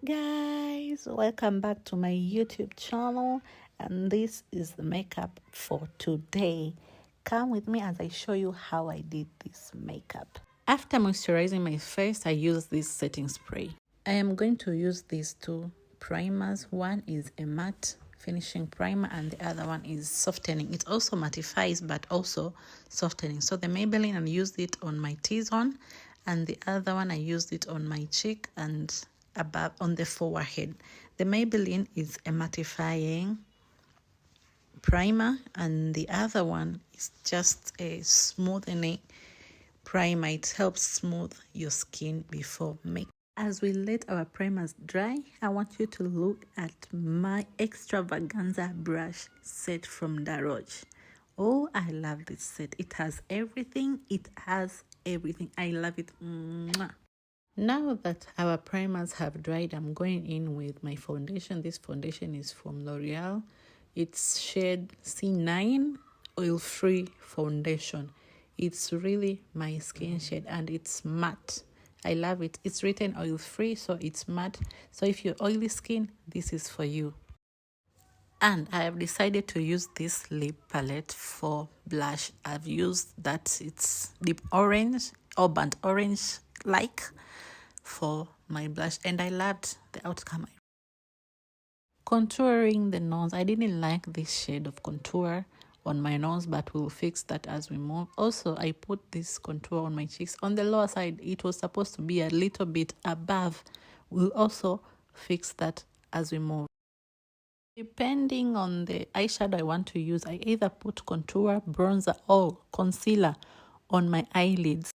Guys, welcome back to my YouTube channel, and this is the makeup for today. Come with me as I show you how I did this makeup. After moisturizing my face, I use this setting spray. I am going to use these two primers. One is a matte finishing primer and the other one is softening. It also mattifies but also softening. So the Maybelline, I used it on my T-zone, and the other one I used it on my cheek and above on the forehead. The Maybelline is a mattifying primer and the other one is just a smoothening primer. It helps smooth your skin before makeup. As we let our primers dry, I want you to look at my extravaganza brush set from La Roche. Oh, I love this set. It has everything. I love it. Mwah. Now that our primers have dried, I'm going in with my foundation. This foundation is from L'Oreal. It's shade C9 Oil-Free Foundation. It's really my skin shade and it's matte. I love it. It's written oil-free, so it's matte. So if you're oily skin, this is for you. And I have decided to use this lip palette for blush. I've used that. It's deep orange or burnt orange like for my blush, and I loved the outcome. Contouring the nose, I didn't like this shade of contour on my nose, but we'll fix that as we move. Also, I put this contour on my cheeks. On the lower side, it was supposed to be a little bit above. We'll also fix that as we move. Depending on the eyeshadow I want to use, I either put contour, bronzer, or concealer on my eyelids.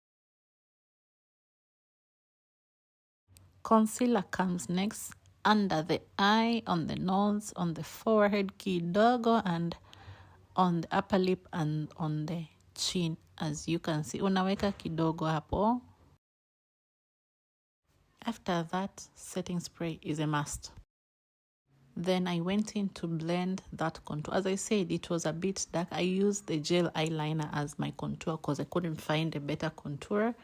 Concealer comes next under the eye, on the nose, on the forehead kidogo, and on the upper lip and on the chin. As you can see, unaweka kidogo hapo. After that, setting spray is a must. Then I went in to blend that contour. As I said, it was a bit dark. I used the gel eyeliner as my contour because I couldn't find a better contour.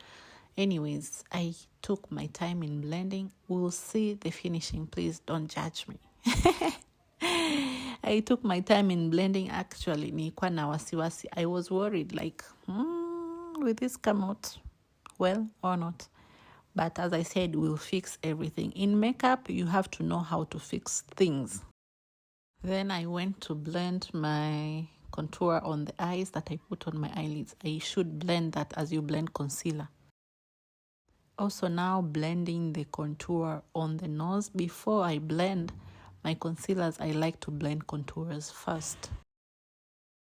Anyways, I took my time in blending. We'll see the finishing. Please don't judge me. I took my time in blending. Actually, nilikuwa na wasiwasi. I was worried, like, will this come out well or not? But as I said, we'll fix everything. In makeup, you have to know how to fix things. Then I went to blend my contour on the eyes that I put on my eyelids. I should blend that as you blend concealer. Also now blending the contour on the nose. Before I blend my concealers, I like to blend contours first.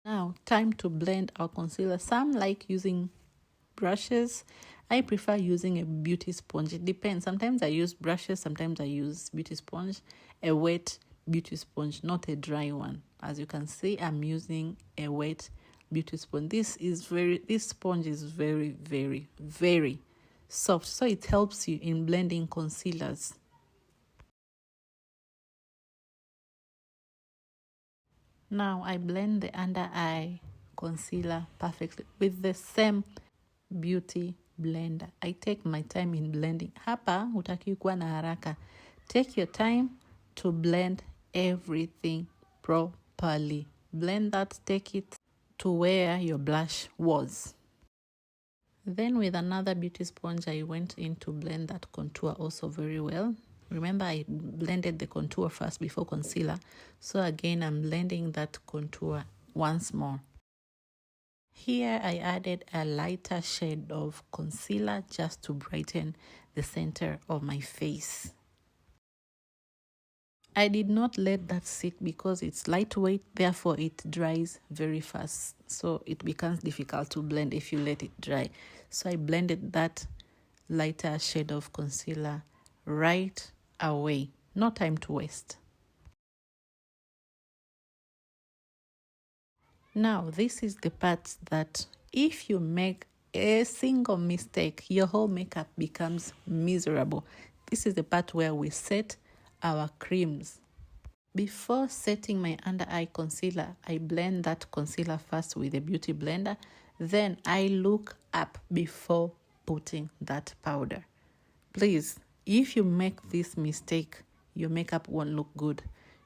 Now, time to blend our concealer. Some like using brushes. I prefer using a beauty sponge. It depends. Sometimes I use brushes, sometimes I use beauty sponge. A wet beauty sponge, not a dry one. As you can see, I'm using a wet beauty sponge. This sponge is very, very, very soft, so it helps you in blending concealers. Now I blend the under eye concealer perfectly with the same beauty blender. I take my time in blending. Hapa hutaki kuwa na haraka. Take your time to blend everything properly. Blend that, take it to where your blush was. Then with another beauty sponge, I went in to blend that contour also very well. Remember, I blended the contour first before concealer. So again, I'm blending that contour once more. Here, I added a lighter shade of concealer just to brighten the center of my face. I did not let that sit because it's lightweight, therefore it dries very fast. So it becomes difficult to blend if you let it dry. So I blended that lighter shade of concealer right away. No time to waste. Now, this is the part that if you make a single mistake, your whole makeup becomes miserable. This is the part where we set our creams. Before setting my under eye concealer, I blend that concealer first with a beauty blender. Then I look up before putting that powder. Please, If you make this mistake, your makeup won't look good.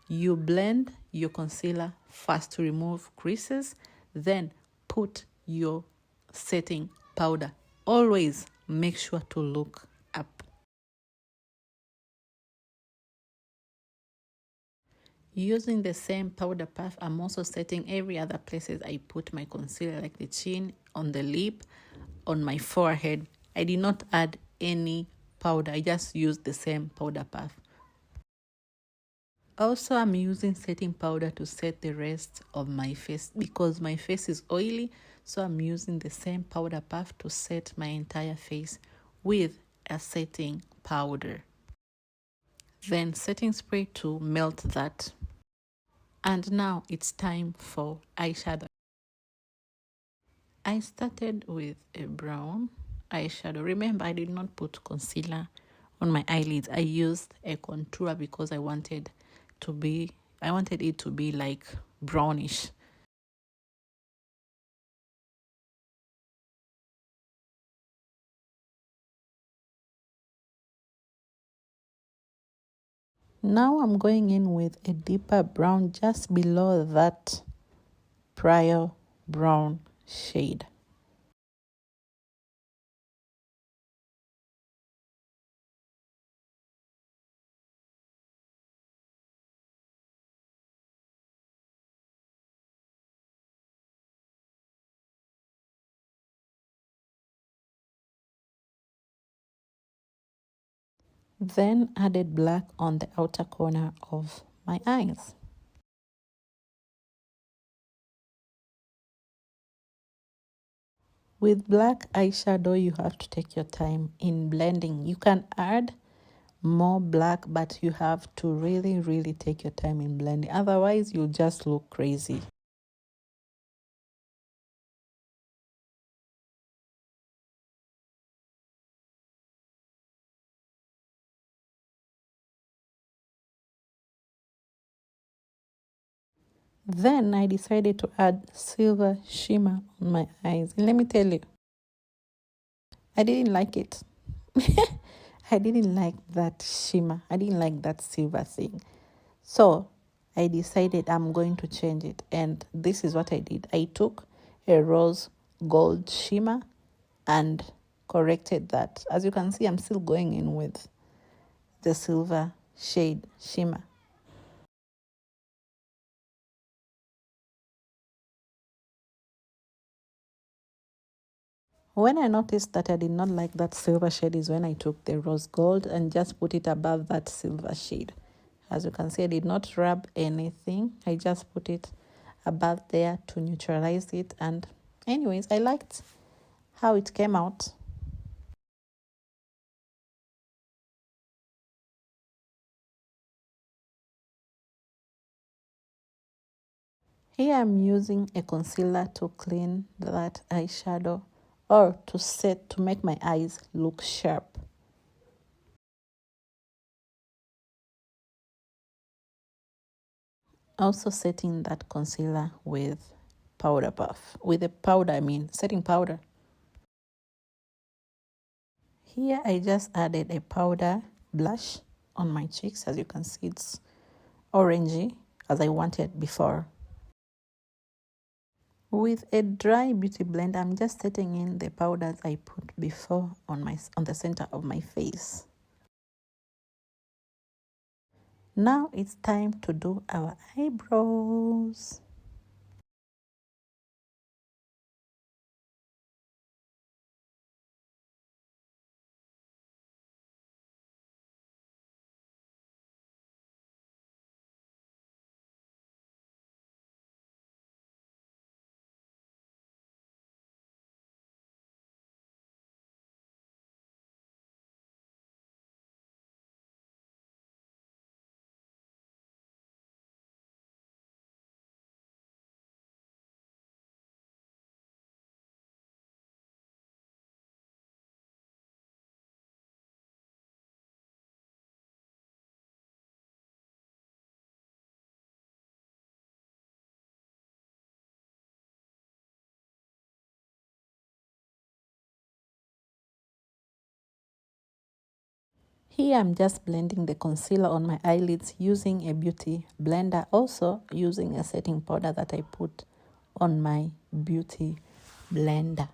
You blend your concealer first to remove creases, then put your setting powder. Always make sure to look up. Using the same powder puff, I'm also setting every other places I put my concealer, like the chin, on the lip, on my forehead. I did not add any powder. I just used the same powder puff. Also, I'm using setting powder to set the rest of my face because my face is oily. So I'm using the same powder puff to set my entire face with a setting powder. Then setting spray to melt that. And now it's time for eyeshadow. I started with a brown eyeshadow. Remember, I did not put concealer on my eyelids. I used a contour because I wanted it to be like brownish. Now I'm going in with a deeper brown just below that prior brown shade. Then added black on the outer corner of my eyes. With black eyeshadow, you have to take your time in blending. You can add more black, but you have to really, really take your time in blending. Otherwise, you'll just look crazy. Then I decided to add silver shimmer on my eyes. And let me tell you, I didn't like it. I didn't like that shimmer. I didn't like that silver thing. So I decided I'm going to change it. And this is what I did. I took a rose gold shimmer and corrected that. As you can see, I'm still going in with the silver shade shimmer. When I noticed that I did not like that silver shade is when I took the rose gold and just put it above that silver shade. As you can see, I did not rub anything. I just put it above there to neutralize it. And anyways, I liked how it came out. Here I'm using a concealer to clean that eyeshadow or to make my eyes look sharp. Also setting that concealer with powder puff. With a powder, setting powder. Here I just added a powder blush on my cheeks. As you can see, it's orangey as I wanted before. With a dry beauty blend, I'm just setting in the powders I put before on the center of my face. Now it's time to do our eyebrows. Here I'm just blending the concealer on my eyelids using a beauty blender, also using a setting powder that I put on my beauty blender.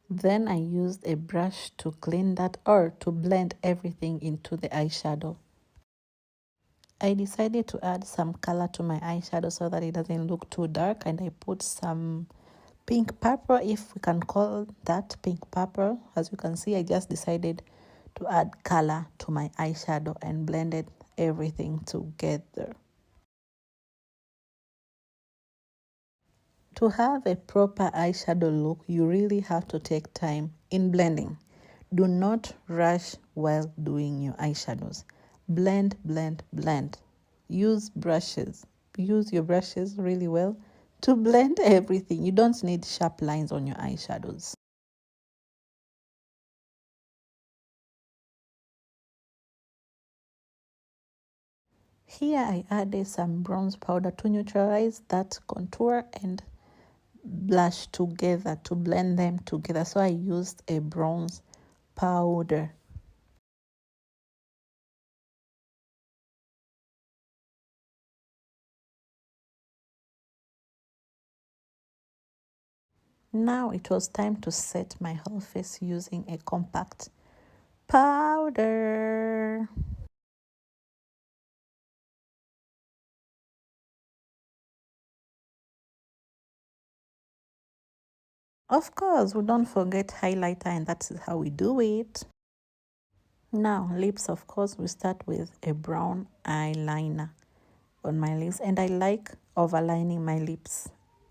Then I used a brush to clean that, or to blend everything into the eyeshadow. I decided to add some color to my eyeshadow so that it doesn't look too dark, and I put some pink purple, if we can call that pink purple. As you can see, I just decided to add color to my eyeshadow and blended everything together. To have a proper eyeshadow look, you really have to take time in blending. Do not rush while doing your eyeshadows. Blend, blend, blend. Use brushes. Use your brushes really well to blend everything. You don't need sharp lines on your eyeshadows. Here I added some bronze powder to neutralize that contour and blush together, to blend them together. So I used a bronze powder. Now it was time to set my whole face using a compact powder. Of course, we don't forget highlighter, and that's how we do it. Now, lips, of course, we start with a brown eyeliner on my lips, and I like overlining my lips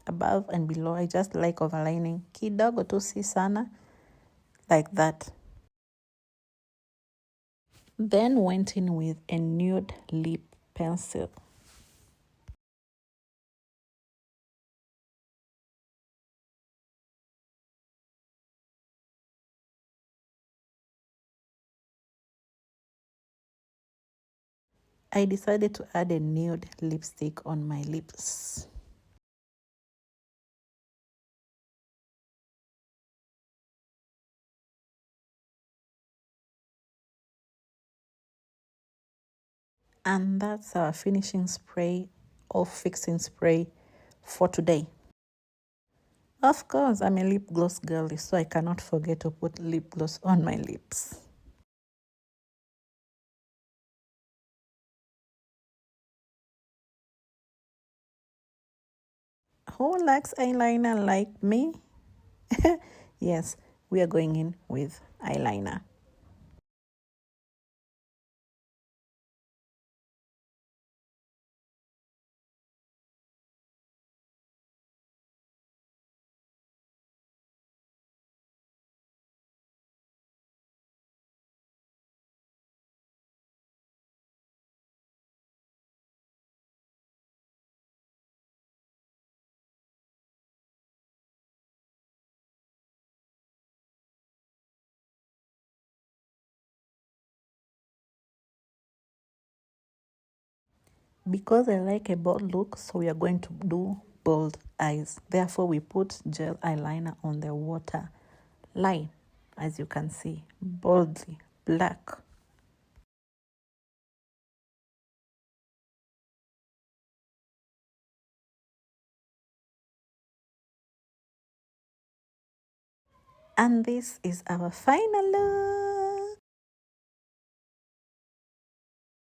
above and below. I just like overlining kidogo tu, si sana, like that. Then went in with a nude lip pencil. I decided to add a nude lipstick on my lips. And that's our finishing spray or fixing spray for today. Of course, I'm a lip gloss girly, so I cannot forget to put lip gloss on my lips. Who likes eyeliner like me? Yes, we are going in with eyeliner. Because I like a bold look, so we are going to do bold eyes. Therefore, we put gel eyeliner on the water line, as you can see, boldly black. And this is our final look.